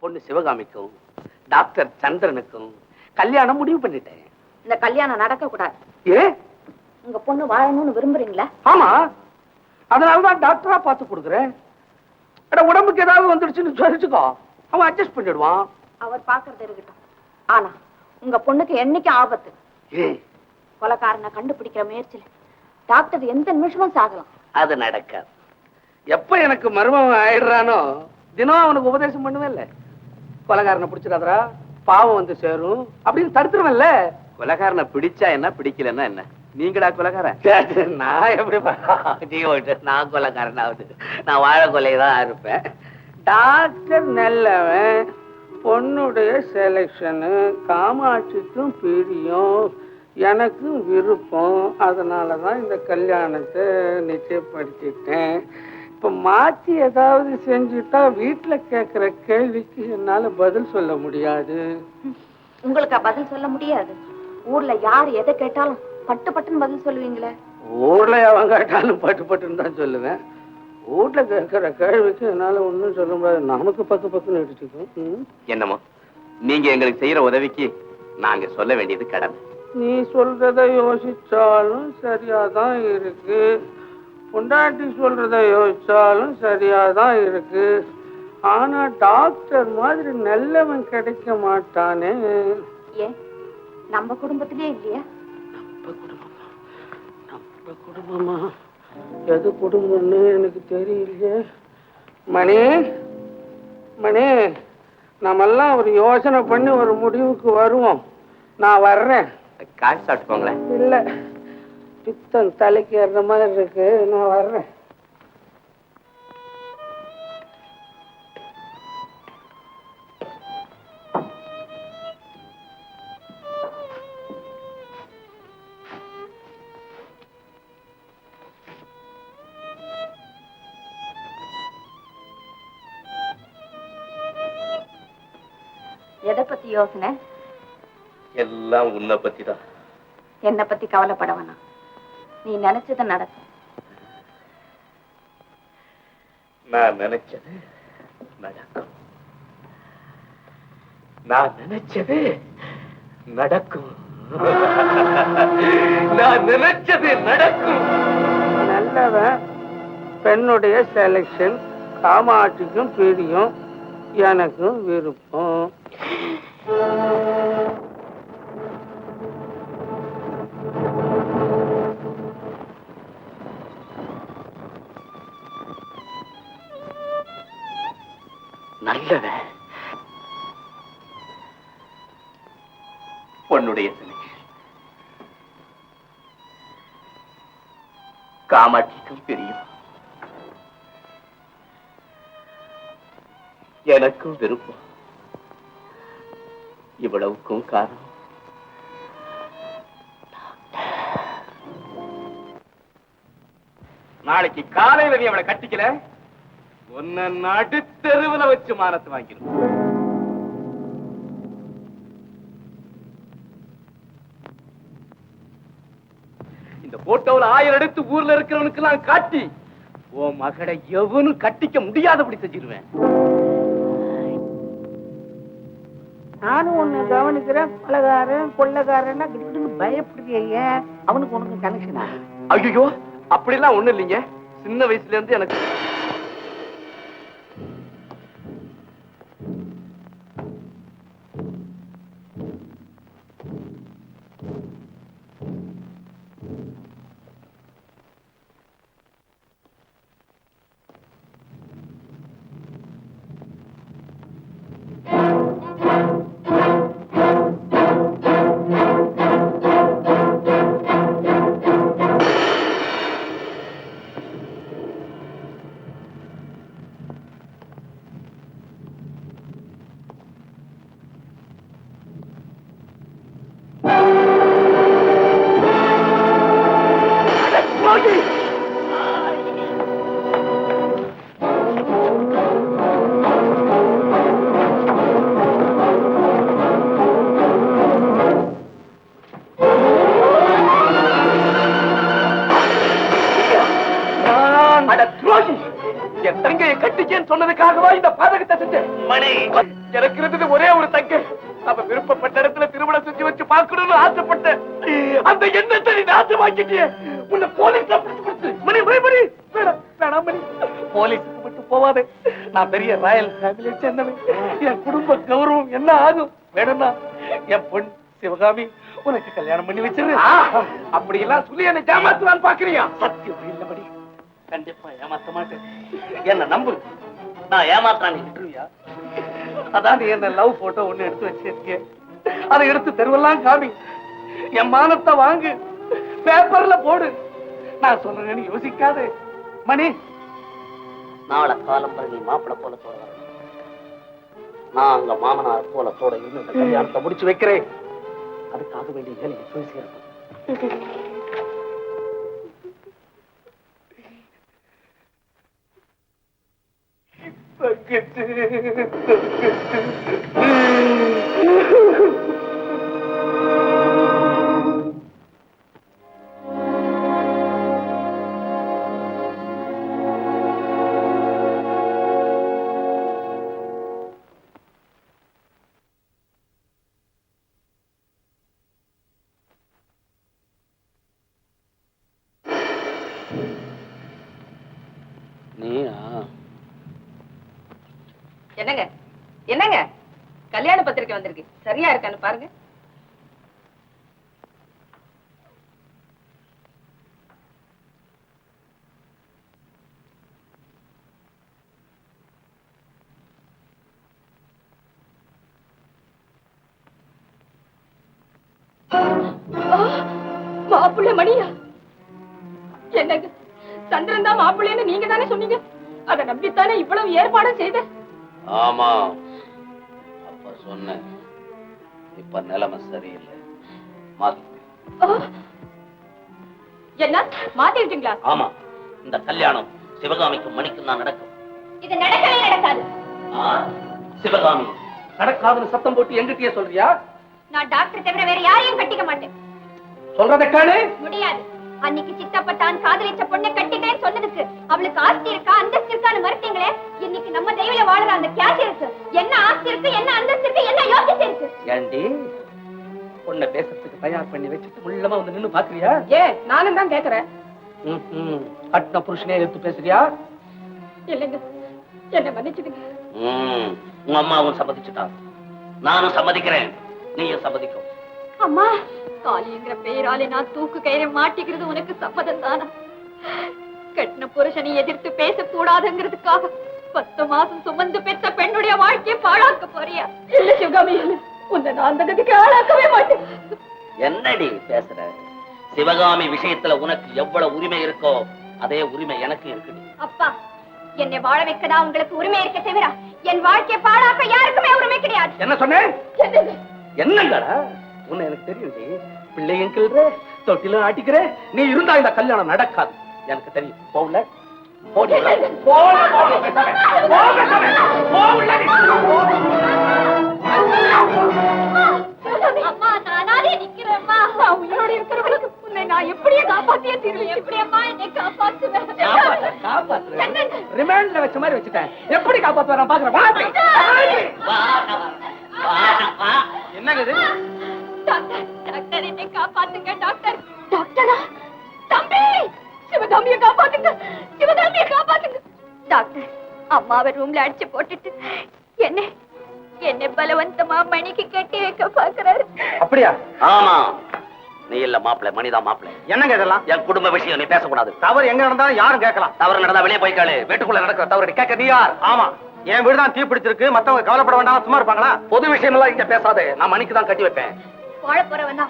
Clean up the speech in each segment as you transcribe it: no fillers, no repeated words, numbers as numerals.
பொண்ணு சிவகாமிக்கும் டாக்டர் சந்திரனுக்கும் கல்யாணம் முடிவு பண்ணிட்டேன். இந்த கல்யாணம் நடக்க கூடாது. ஏ, உங்க பொண்ணு வாழணும்னு விரும்புறீங்களா? ஆமா, அதனாலதான் டாக்டரா பார்த்து கொடுக்குறேன். உடம்புக்கு ஏதாவது வந்துடுச்சுன்னு சொல்லிச்சுக்கோ, அவன் அட்ஜஸ்ட் பண்ணிடுவான். அவர் பாக்குறது இருக்கட்டும். ஆனா உங்க பொண்ணுக்கு என்னைக்கு ஆபத்து. கொலைக்காரனை கண்டுபிடிக்கிற முயற்சியில டாக்டர் எந்த நிமிஷமும் சாகலாம். அது நடக்காது. எப்ப எனக்கு மர்மம் ஆயிடுறானோ தினம் அவனுக்கு உபதேசம் பண்ணுவேன்ல, கொலைகாரனை பிடிச்சிடாதரா, பாவம் வந்து சேரும் அப்படின்னு தடுத்துருவேன்ல. கொலைகாரனை பிடிச்சா என்ன, பிடிக்கலன்னா என்ன? நீங்கடா கொலைகாரன்? நான் எப்படி நான் கொலைகாரன் ஆகுது? நான் வாழை கொலையதான் இருப்பேன். டாக்டர் நல்லவன், பொண்ணுடைய செலக்ஷனு காமாட்சிக்கும் பிரியும், எனக்கும் விருப்பம். அதனாலதான் இந்த கல்யாணத்தை நிச்சயப்படுத்திட்டேன். இப்ப மாத்தி ஏதாவது செஞ்சுட்டா வீட்டுல கேக்குற கேள்விக்கு என்னால பதில் சொல்ல முடியாது. உங்களுக்கு பதில் சொல்ல முடியாது? ஊர்ல யார் எதை கேட்டாலும் பட்டு பட்டுன்னு பதில் சொல்லுவீங்களே. ஊர்ல அவன் கேட்டாலும் பட்டு பட்டுன்னு தான் சொல்லுவேன். வீட்டுல கேட்கிற கேள்விக்கு என்னால ஒண்ணும் சொல்ல முடியாது. நமக்கு பக்கு பக்குன்னு எடுத்துக்கும். என்னமோ நீங்க எங்களுக்கு செய்யற உதவிக்கு நாங்க சொல்ல வேண்டியது கடமை. நீ சொல்றத யோசிச்சாலும் சரியாதான் இருக்கு, பொண்டாட்டி சொல்றத யோசிச்சாலும் சரியாதான் இருக்கு. ஆனா டாக்டர் மாதிரி நல்லவன் கிடைக்க மாட்டானே. ஏன் நம்ம குடும்பத்திலே இல்லையா? நம்ம குடும்பமா? எது குடும்பம்னு எனக்கு தெரியலையே. மணி மணி, நாமெல்லாம் ஒரு யோசனை பண்ணி ஒரு முடிவுக்கு வருவோம். நான் வர்றேன். காசு சாப்பிட்டுக்கோங்களேன். இல்ல, பித்தம் தலைக்கு ஏற மாதிரி இருக்கு, நான் வர்றேன். எதை பத்தி யோசனை? எல்லாம் உன்னை பத்தி தான். என்னை பத்தி கவலைப்பட வேணாம், நீ நினைச்சது நடக்கும். நான் நினைச்சது நடக்கும். நான் நினைச்சது நடக்கும். நான் நினைச்சது நடக்கும். நல்லவன், பெண்ணுடைய செலக்ஷன் காமாட்சிக்கும் பிரியும், எனக்கும் விருப்பம். நல்லவன், பொண்ணுடைய செலக்ஷன் காமாட்சிக்கும் பிரியும், எனக்கும் விருப்பம். இவ்வளவுக்கும் காரணம் நாளைக்கு காலையில நீ அவளை கட்டிக்கல, உன்னை நடுத்தெருவுல வச்சு மானத்தை வாங்கிடும். இந்த போட்டோவில் 1000 எடுத்து ஊர்ல இருக்கிறவனுக்கு நான் காட்டி உன் மகளை எவனும் கட்டிக்க முடியாதபடி செஞ்சிருவேன். நானும் ஒண்ணு கவனிக்கிறேன், கொள்ளக்காரன் கொள்ளக்காரன்னா கிட்ட பயப்படுறிய, அவனுக்கு உனக்கு கனெக்ஷனா? ஐயோ, அப்படிலாம் ஒண்ணு இல்லைங்க. சின்ன வயசுல இருந்து எனக்கு என் தங்கையை கட்டிக்கேன்னு சொன்னதுக்காகவா இந்த பாதகத்தை செஞ்சேன்? மணி, எனக்கு இருந்தது ஒரே ஒரு தங்க. அவ விருப்பப்பட்ட இடத்துல திருமணம் செஞ்சு வச்சு பார்க்கணும்னு ஆசைப்பட்டேன். அந்த எண்ணத்தை நீ நாசமாக்கிட்டியே. உன்னை போலீஸ்ல பிடிச்சு கொடுத்து மணி மணி மணி வேணாம் மணி. போலீஸுக்கு மட்டும் போவாதே. நான் பெரிய ராயல் ஃபேமிலியை சேர்ந்தவன். என் குடும்ப கௌரவம் என்ன ஆகும்? வேணும்னா என் பொண்ணு சிவகாமி உனக்கு கல்யாணம் பண்ணி வச்சிரு. அப்படி எல்லாம் சொல்லி என்ன ஏமாத்துவான்னு பாக்குறியா? சத்தியம் இல்லபடி கண்டிப்பா ஏமாத்த மாட்டேன். என்ன நம்பு. நான் ஏமாத்தாங்க விட்டுருவியா? அதான் என்ன லவ் போட்டோ ஒண்ணு எடுத்து வச்சிருக்கேன். அதை எடுத்து தெருவெல்லாம் காமி. என் மானத்தை வாங்கு, பேப்பர்ல போடு. நான் சொல்றேன்னு யோசிக்காது மணி. நாளை காலம் வரை நீ மாப்பிள போல தோட வர. நான் அங்க மாமனார் போல தோட இருந்து இந்த கல்யாணத்தை முடிச்சு வைக்கிறேன். அதுக்காக வேண்டிய வேலையை போய் சேர்ப்பேன். என்னங்க என்னங்க கல்யாண பத்திரிக்கை வந்திருக்கு, சரியா இருக்கான்னு பாருங்க. மாப்பிள்ளை மணியா? என்னங்க சந்திரன் தான் மாப்பிள்ளைன்னு நீங்க தானே சொன்னீங்க. அதை நம்பித்தானே இவ்வளவு ஏற்பாடும் செய்த. ஆமா, அப்ப சொன்னேன். இப்ப நிலைமை சரியில்லை. என்ன மாத்திட்டீங்களா? ஆமா, இந்த கல்யாணம் சிவகாமிக்கும் மணிக்கும் தான் நடக்கும். இது நடக்கவே நடக்காது. சிவகாமி நடக்காதுன்னு சத்தம் போட்டு எங்கிட்டயே சொல்றியா? நான் டாக்டர் தவிர வேற யாரையும் கட்டிக்க மாட்டேன். சொல்றத கேளு. முடியாது. அன்னைக்கு சித்தப்பட்டான் காதலிச்ச பொண்ணை கட்டிட்டேன்னு சொன்னதுக்கு அவளுக்கு ஆஸ்தி இருக்கா அந்தஸ்து இருக்கான்னு மறுத்தீங்களே. இன்னைக்கு நம்ம தெய்வல வாழற அந்த கேஷ் இருக்கு. என்ன ஆஸ்தி இருக்கு, என்ன அந்தஸ்து இருக்கு, என்ன யோகியதை இருக்கு? ஏண்டி பொண்ணை பேசுறதுக்கு தயார் பண்ணி வச்சுட்டு உள்ளமா வந்து நின்னு பாக்குறியா? நானும் தான் கேக்குறேன். கட்டின புருஷனே எடுத்து பேசுறியா? இல்லைங்க, என்ன மன்னிச்சுடுங்க. உங்க அம்மாவும் சம்மதிச்சுட்டான், நானும் சம்மதிக்கிறேன், நீயும் சம்மதிக்கும். அம்மா, காளிங்கிற பெயராலே நான் தூக்கு கயிறை மாட்டிக்கிறது உனக்கு சம்மதம் தானா? கட்டின புருஷனை எதிர்த்து பேசக்கூடாதுங்கிறதுக்காக 10 மாசம் சுமந்து பெற்ற பெண்ணுடைய வாழ்க்கையை பாழாக்க போறியா? இல்ல சிவகாமி, உன்னை நான் அந்த கதிக்கு ஆளாக்கவே மாட்டேன். என்னடி பேசுற? சிவகாமி விஷயத்துல உனக்கு எவ்வளவு உரிமை இருக்கோ அதே உரிமை எனக்கு இருக்கு. அப்பா, என்னை வாழ வைக்கதான் உங்களுக்கு உரிமை இருக்க தவிர என் வாழ்க்கையை பாழாக்க யாருக்குமே உரிமை கிடையாது. என்ன சொன்னேன்? என்னங்கடா உன்னை எனக்கு தெரியும். பிள்ளையும் கிள்ற, தொட்டிலும் ஆட்டிக்கிற, நீ இருந்தா இந்த கல்யாணம் நடக்காது. எனக்கு தெரியும். போகல அம்மா, நானே நிக்கிறேன்மா. நான் உயிரோட இருக்கிறவளுக்கு உன்னை நான் எப்படியே காப்பாத்தியே தீருவேன். எப்படியம்மா என்னை காப்பாத்துவேன்? ரிமாண்ட்ல வச்ச மாதிரி வச்சுட்டேன். எப்படி காப்பாத்துவ நான் பாக்குறேன். என்னங்க இது? டாக்டர், டாக்டர் என்னை காப்பாத்துங்க டாக்டர். டாக்டரா? தம்பி, சிவகாமியை காப்பாத்துங்க, சிவகாமியை காப்பாத்துங்க. டாக்டர், அம்மாவை ரூம்ல அடிச்சு போட்டுட்டு என்னை பலவந்தமா மணிக்கு கட்டி வைக்க பாக்குறாரு. அப்படியா? ஆமா, நீ இல்ல மாப்பிள்ளை, மணிதான் மாப்பிள்ளை. என்னங்க இதெல்லாம்? என் குடும்ப விஷயம், நீ பேசக்கூடாது. தவறு எங்க நடந்தாலும் யாரும் கேட்கலாம். தவறு நடந்தா வெளியே போய்க்காளு. வீட்டுக்குள்ள நடக்கிற தவறு கேட்க நீ யார்? ஆமா, என் வீடு தான் தீ பிடிச்சிருக்கு. மத்தவங்க கவலைப்பட வேண்டாம், சும்மா இருப்பாங்களா? பொது விஷயம் எல்லாம் இங்க பேசாதே. நான் மணிக்கு தான் கட்டி வைப்பேன். வாழ போறவனா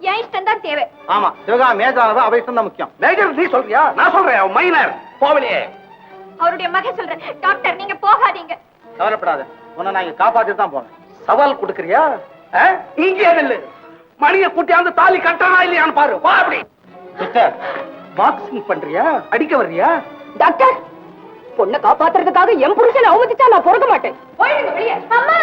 என் இஷ்டம் தான் தேவை. ஆமா, சிவகாமி மேஜரானது அவ இஷ்டம் தான் முக்கியம். மேஜர் நீ சொல்றியா? நான் சொல்றேன். மைனர் போவலையே. அவருடைய மகன் சொல்றேன். டாக்டர், நீங்க போகாதீங்க. கவலைப்படாத, உன்னை நான் இங்க காப்பாத்திட்டு தான் போவேன். சவால் கொடுக்கறியா? இங்கே நில்லு. மணியை கூட்டியாந்து தாலி கட்டணா இல்லையான்னு பாரு. வா அப்படி. சிஸ்டர், பாக்ஸிங் பண்றியா? அடிக்க வர்றியா? டாக்டர், பொண்ணை காப்பாத்துறதுக்காக என் புருஷனை அவமதிச்சா நான் பொறுக்க மாட்டேன். போயிடுங்க வெளியே. அம்மா,